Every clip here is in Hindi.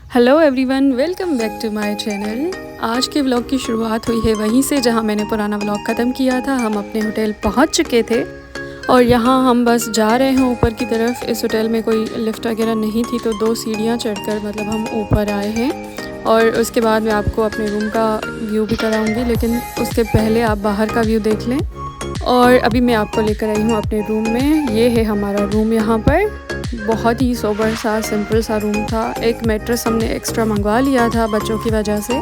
Hello everyone, welcome back to my channel. आज के व्लॉग की शुरुआत हुई है वहीं से जहां मैंने पुराना व्लॉग ख़त्म किया था। हम अपने होटल पहुंच चुके थे और यहां हम बस जा रहे हैं ऊपर की तरफ। इस होटल में कोई लिफ्ट वगैरह नहीं थी तो 2 सीढ़ियां चढ़कर मतलब हम ऊपर आए हैं। और उसके बाद मैं आपको अपने रूम का व्यू भी कराऊंगी, लेकिन उसके पहले आप बाहर का व्यू देख लें। और अभी मैं आपको लेकर आई हूँ अपने रूम में। ये है हमारा रूम। यहाँ पर बहुत ही सोबर सा सिंपल सा रूम था। एक मैट्रेस हमने एक्स्ट्रा मंगवा लिया था बच्चों की वजह से।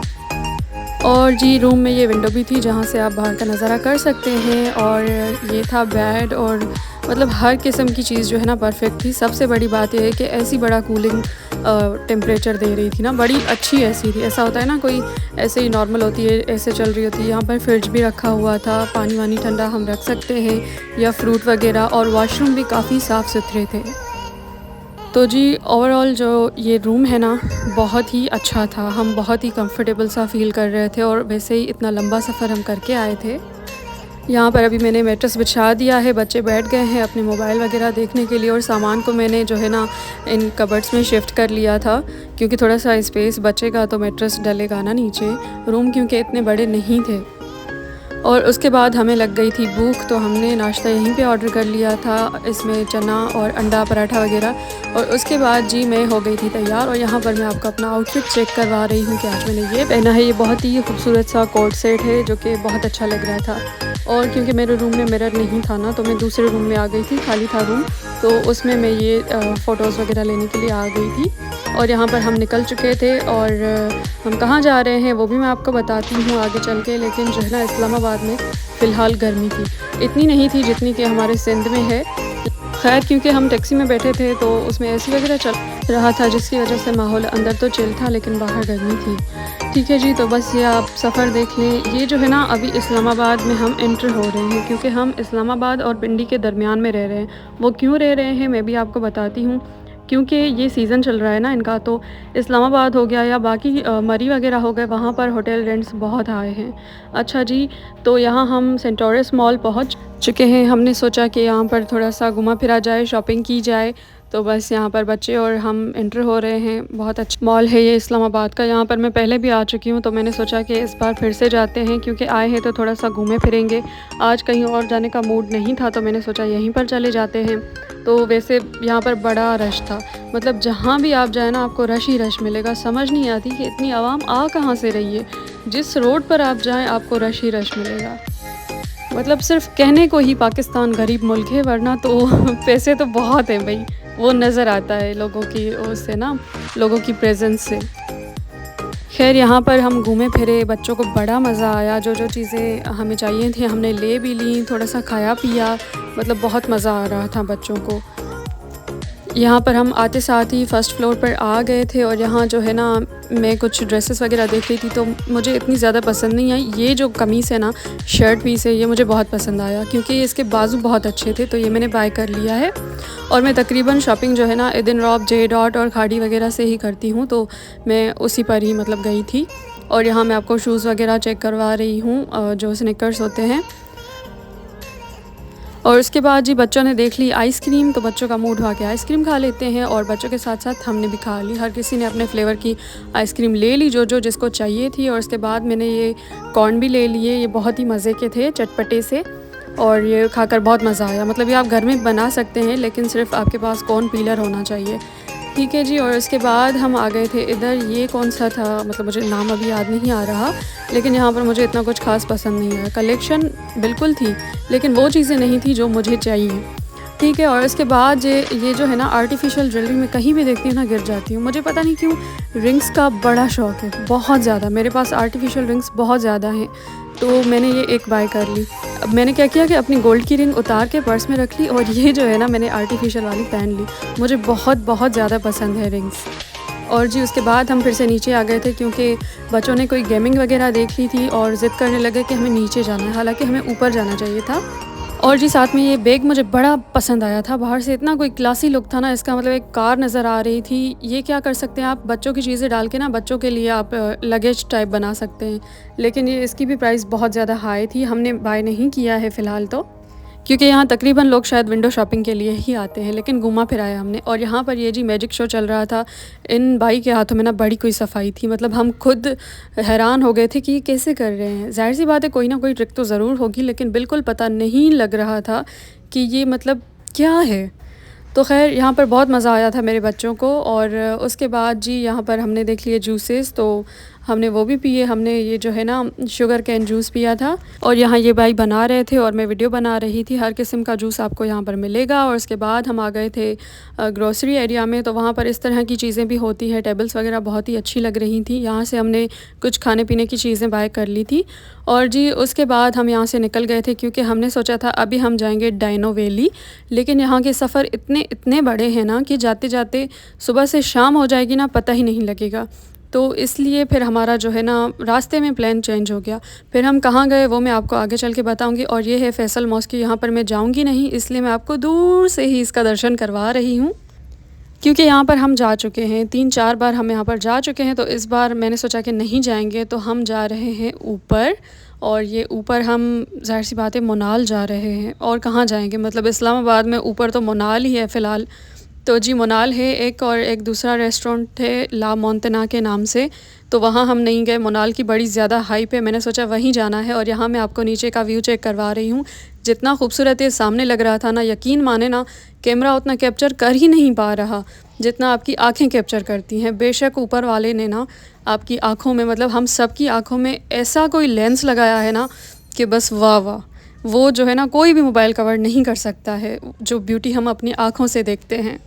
और जी रूम में ये विंडो भी थी जहाँ से आप बाहर का नज़ारा कर सकते हैं। और ये था बेड, और मतलब हर किस्म की चीज़ जो है ना परफेक्ट थी। सबसे बड़ी बात यह है कि ऐसी बड़ा कूलिंग टेम्परेचर दे रही थी ना, बड़ी अच्छी ऐसी थी। ऐसा होता है ना, कोई ऐसे ही नॉर्मल होती है, ऐसे चल रही होती है। यहाँ पर फ्रिज भी रखा हुआ था, पानी वानी ठंडा हम रख सकते हैं या फ्रूट वगैरह। और वॉशरूम भी काफ़ी साफ़ सुथरे थे। तो जी ओवरऑल जो ये रूम है ना बहुत ही अच्छा था। हम बहुत ही कंफर्टेबल सा फ़ील कर रहे थे, और वैसे ही इतना लंबा सफ़र हम करके आए थे। यहाँ पर अभी मैंने मैट्रेस बिछा दिया है, बच्चे बैठ गए हैं अपने मोबाइल वगैरह देखने के लिए। और सामान को मैंने जो है ना इन कबर्ड्स में शिफ्ट कर लिया था, क्योंकि थोड़ा सा स्पेस बचेगा तो मैट्रेस डलेगा ना नीचे। रूम क्योंकि इतने बड़े नहीं थे। और उसके बाद हमें लग गई थी भूख, तो हमने नाश्ता यहीं पे ऑर्डर कर लिया था, इसमें चना और अंडा पराठा वगैरह। और उसके बाद जी मैं हो गई थी तैयार। और यहाँ पर मैं आपको अपना आउटफिट चेक करवा रही हूँ कि आज मैंने ये पहना है। ये बहुत ही खूबसूरत सा कोट सेट है जो कि बहुत अच्छा लग रहा था। और क्योंकि मेरे रूम में मिरर नहीं था ना, तो मैं दूसरे रूम में आ गई थी, खाली था रूम, तो उसमें मैं ये फ़ोटोज़ वगैरह लेने के लिए आ गई थी। और यहाँ पर हम निकल चुके थे, और हम कहाँ जा रहे हैं वो भी मैं आपको बताती हूँ आगे चल के। लेकिन जो है ना इस्लामाबाद में फ़िलहाल गर्मी थी, इतनी नहीं थी जितनी कि हमारे सिंध में है। खैर क्योंकि हम टैक्सी में बैठे थे तो उसमें एसी वगैरह चल रहा था, जिसकी वजह से माहौल अंदर तो चिल था लेकिन बाहर गर्मी थी। ठीक है जी, तो बस ये आप सफ़र देख लें। ये जो है ना अभी इस्लामाबाद में हम एंटर हो रहे हैं, क्योंकि हम इस्लामाबाद और पिंडी के दरमियान में रह रहे हैं। वो क्यों रह रहे हैं मैं भी आपको बताती हूँ। क्योंकि ये सीज़न चल रहा है ना इनका, तो इस्लामाबाद हो गया या बाकी मरी वगैरह हो गए, वहाँ पर होटल रेंट्स बहुत हाई हैं। अच्छा जी, तो यहाँ हम सेंटोरस मॉल पहुँच चुके हैं। हमने सोचा कि यहाँ पर थोड़ा सा घुमा फिरा जाए, शॉपिंग की जाए। तो बस यहाँ पर बच्चे और हम एंटर हो रहे हैं। बहुत अच्छा मॉल है ये इस्लामाबाद का। यहाँ पर मैं पहले भी आ चुकी हूँ, तो मैंने सोचा कि इस बार फिर से जाते हैं, क्योंकि आए हैं तो थोड़ा सा घूमे फिरेंगे। आज कहीं और जाने का मूड नहीं था, तो मैंने सोचा यहीं पर चले जाते हैं। तो वैसे यहाँ पर बड़ा रश था, मतलब जहाँ भी आप जाए ना आपको रश ही रश मिलेगा। समझ नहीं आती कि इतनी आवाम आ कहाँ से रही है। जिस रोड पर आप जाएं आपको रश ही रश मिलेगा। मतलब सिर्फ कहने को ही पाकिस्तान गरीब मुल्क है, वरना तो पैसे तो बहुत हैं भाई। वो नज़र आता है लोगों की उससे ना, लोगों की प्रेजेंस से। खैर यहाँ पर हम घूमे फिरे, बच्चों को बड़ा मज़ा आया। जो जो चीज़ें हमें चाहिए थी हमने ले भी ली, थोड़ा सा खाया पिया। मतलब बहुत मज़ा आ रहा था बच्चों को। यहाँ पर हम आते साथ ही फ़र्स्ट फ्लोर पर आ गए थे। और यहाँ जो है ना मैं कुछ ड्रेसेस वगैरह देख रही थी, तो मुझे इतनी ज़्यादा पसंद नहीं आई। ये जो कमीज़ है ना, शर्ट पीस है, ये मुझे बहुत पसंद आया, क्योंकि इसके बाजू बहुत अच्छे थे, तो ये मैंने बाय कर लिया है। और मैं तकरीबन शॉपिंग जो है ना इदिन रॉब, जे डॉट और खाड़ी वगैरह से ही करती हूँ, तो मैं उसी पर ही मतलब गई थी। और यहाँ मैं आपको शूज़ वगैरह चेक करवा रही हूँ, जो स्निकर्स होते हैं। और उसके बाद जी बच्चों ने देख ली आइसक्रीम, तो बच्चों का मूड हुआ कि आइसक्रीम खा लेते हैं। और बच्चों के साथ साथ हमने भी खा ली। हर किसी ने अपने फ्लेवर की आइसक्रीम ले ली, जो जो जिसको चाहिए थी। और उसके बाद मैंने ये कॉर्न भी ले लिए। ये बहुत ही मज़े के थे, चटपटे से। और ये खाकर बहुत मज़ा आया। मतलब ये आप घर में बना सकते हैं, लेकिन सिर्फ आपके पास कॉर्न पीलर होना चाहिए। ठीक है जी। और उसके बाद हम आ गए थे इधर। ये कौन सा था, मतलब मुझे नाम अभी याद नहीं आ रहा, लेकिन यहाँ पर मुझे इतना कुछ ख़ास पसंद नहीं आया। कलेक्शन बिल्कुल थी, लेकिन वो चीज़ें नहीं थी जो मुझे चाहिए। ठीक है। और उसके बाद ये जो है ना आर्टिफिशियल ज्वेलरी में कहीं भी देखती हूँ ना गिर जाती हूँ। मुझे पता नहीं क्यों, रिंग्स का बड़ा शौक़ है, बहुत ज़्यादा। मेरे पास आर्टिफिशियल रिंग्स बहुत ज़्यादा हैं, तो मैंने ये एक बाय कर ली। अब मैंने क्या किया कि अपनी गोल्ड की रिंग उतार के पर्स में रख ली, और ये जो है ना मैंने आर्टिफिशियल वाली पहन ली। मुझे बहुत बहुत ज़्यादा पसंद है रिंग्स। और जी उसके बाद हम फिर से नीचे आ गए थे, क्योंकि बच्चों ने कोई गेमिंग वगैरह देख ली थी और ज़िद करने लगे कि हमें नीचे जाना है, हालांकि हमें ऊपर जाना चाहिए था। और जी साथ में ये बैग मुझे बड़ा पसंद आया था। बाहर से इतना कोई क्लासी लुक था ना इसका, मतलब एक कार नज़र आ रही थी। ये क्या कर सकते हैं आप, बच्चों की चीज़ें डाल के ना बच्चों के लिए आप लगेज टाइप बना सकते हैं। लेकिन ये इसकी भी प्राइस बहुत ज़्यादा हाई थी, हमने बाय नहीं किया है फ़िलहाल तो, क्योंकि यहाँ तकरीबन लोग शायद विंडो शॉपिंग के लिए ही आते हैं, लेकिन घूमा फिराया हमने। और यहाँ पर ये जी मैजिक शो चल रहा था। इन भाई के हाथों में ना बड़ी कोई सफाई थी, मतलब हम खुद हैरान हो गए थे कि ये कैसे कर रहे हैं। ज़ाहिर सी बात है कोई ना कोई ट्रिक तो ज़रूर होगी, लेकिन बिल्कुल पता नहीं लग रहा था कि ये मतलब क्या है। तो ख़ैर यहाँ पर बहुत मज़ा आया था मेरे बच्चों को। और उसके बाद जी यहाँ पर हमने देख लिए जूसेस, तो हमने वो भी पिए। हमने ये जो है ना शुगर कैन जूस पिया था। और यहाँ ये भाई बना रहे थे और मैं वीडियो बना रही थी। हर किस्म का जूस आपको यहाँ पर मिलेगा। और उसके बाद हम आ गए थे ग्रोसरी एरिया में, तो वहाँ पर इस तरह की चीज़ें भी होती हैं। टेबल्स वगैरह बहुत ही अच्छी लग रही थी। यहाँ से हमने कुछ खाने पीने की चीज़ें बाय कर ली थी। और जी उसके बाद हम यहाँ से निकल गए थे, क्योंकि हमने सोचा था अभी हम जाएंगे डायनो वैली, लेकिन यहाँ के सफ़र इतने बड़े हैं ना कि जाते जाते सुबह से शाम हो जाएगी ना, पता ही नहीं लगेगा। तो इसलिए फिर हमारा जो है ना रास्ते में प्लान चेंज हो गया। फिर हम कहाँ गए वो मैं आपको आगे चल के बताऊँगी। और ये है फैसल मॉस्क, यहाँ पर मैं जाऊँगी नहीं, इसलिए मैं आपको दूर से ही इसका दर्शन करवा रही हूँ। क्योंकि यहाँ पर हम जा चुके हैं 3-4 बार, हम यहाँ पर जा चुके हैं। तो इस बार मैंने सोचा कि नहीं जाएंगे, तो हम जा रहे हैं ऊपर। और ये ऊपर हम ज़ाहिर सी बात है मोनाल जा रहे हैं। और कहाँ जाएंगे, मतलब इस्लामाबाद में ऊपर तो मोनाल ही है फ़िलहाल। तो जी मोनाल है एक, और एक दूसरा रेस्टोरेंट है ला मोंटेना के नाम से, तो वहाँ हम नहीं गए। मोनाल की बड़ी ज़्यादा हाइप है, मैंने सोचा वहीं जाना है। और यहाँ मैं आपको नीचे का व्यू चेक करवा रही हूँ। जितना खूबसूरत ये सामने लग रहा था ना, यकीन माने ना कैमरा उतना कैप्चर कर ही नहीं पा रहा जितना आपकी आँखें कैप्चर करती हैं। बेशक ऊपर वाले ने ना आपकी आँखों में, मतलब हम सब की आँखों में ऐसा कोई लेंस लगाया है ना कि बस वाह वाह, वो जो है ना कोई भी मोबाइल कवर नहीं कर सकता है, जो ब्यूटी हम अपनी आँखों से देखते हैं।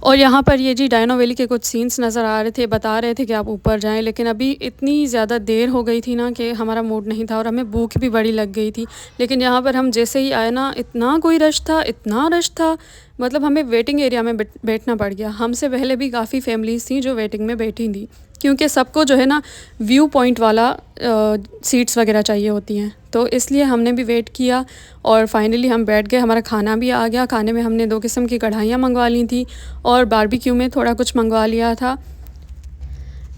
और यहाँ पर ये जी डायनो वैली के कुछ सीन्स नज़र आ रहे थे, बता रहे थे कि आप ऊपर जाएं, लेकिन अभी इतनी ज़्यादा देर हो गई थी ना कि हमारा मूड नहीं था, और हमें भूख भी बड़ी लग गई थी। लेकिन यहाँ पर हम जैसे ही आए ना, इतना कोई रश था, इतना रश था, मतलब हमें वेटिंग एरिया में बैठना पड़ गया। हमसे पहले भी काफ़ी फैमिलीज़ थी जो वेटिंग में बैठी थी, क्योंकि सबको जो है ना व्यू पॉइंट वाला सीट्स वगैरह चाहिए होती हैं, तो इसलिए हमने भी वेट किया। और फाइनली हम बैठ गए, हमारा खाना भी आ गया। खाने में हमने 2 किस्म की कढ़ाइयाँ मंगवा ली थी, और बारबेक्यू में थोड़ा कुछ मंगवा लिया था,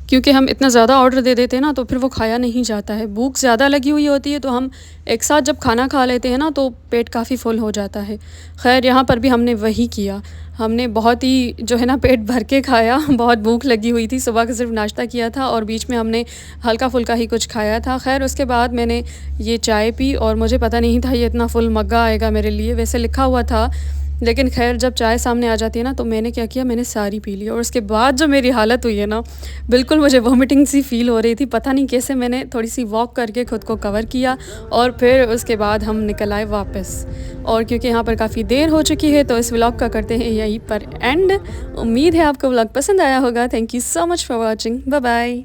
क्योंकि हम इतना ज़्यादा ऑर्डर दे देते हैं ना तो फिर वो खाया नहीं जाता है। भूख ज़्यादा लगी हुई होती है, तो हम एक साथ जब खाना खा लेते हैं ना तो पेट काफ़ी फुल हो जाता है। खैर यहाँ पर भी हमने वही किया, हमने बहुत ही जो है ना पेट भर के खाया। बहुत भूख लगी हुई थी, सुबह का सिर्फ नाश्ता किया था और बीच में हमने हल्का फुल्का ही कुछ खाया था। खैर उसके बाद मैंने ये चाय पी, और मुझे पता नहीं था ये इतना फुल मग्गा आएगा मेरे लिए, वैसे लिखा हुआ था, लेकिन खैर जब चाय सामने आ जाती है ना तो मैंने क्या किया, मैंने सारी पी ली। और उसके बाद जो मेरी हालत हुई है ना, बिल्कुल मुझे वॉमिटिंग सी फ़ील हो रही थी। पता नहीं कैसे मैंने थोड़ी सी वॉक करके ख़ुद को कवर किया, और फिर उसके बाद हम निकल आए वापस। और क्योंकि यहाँ पर काफ़ी देर हो चुकी है, तो इस व्लॉग का करते हैं यहीं पर एंड। उम्मीद है आपको व्लॉग पसंद आया होगा। Thank you so much for watching. Bye bye.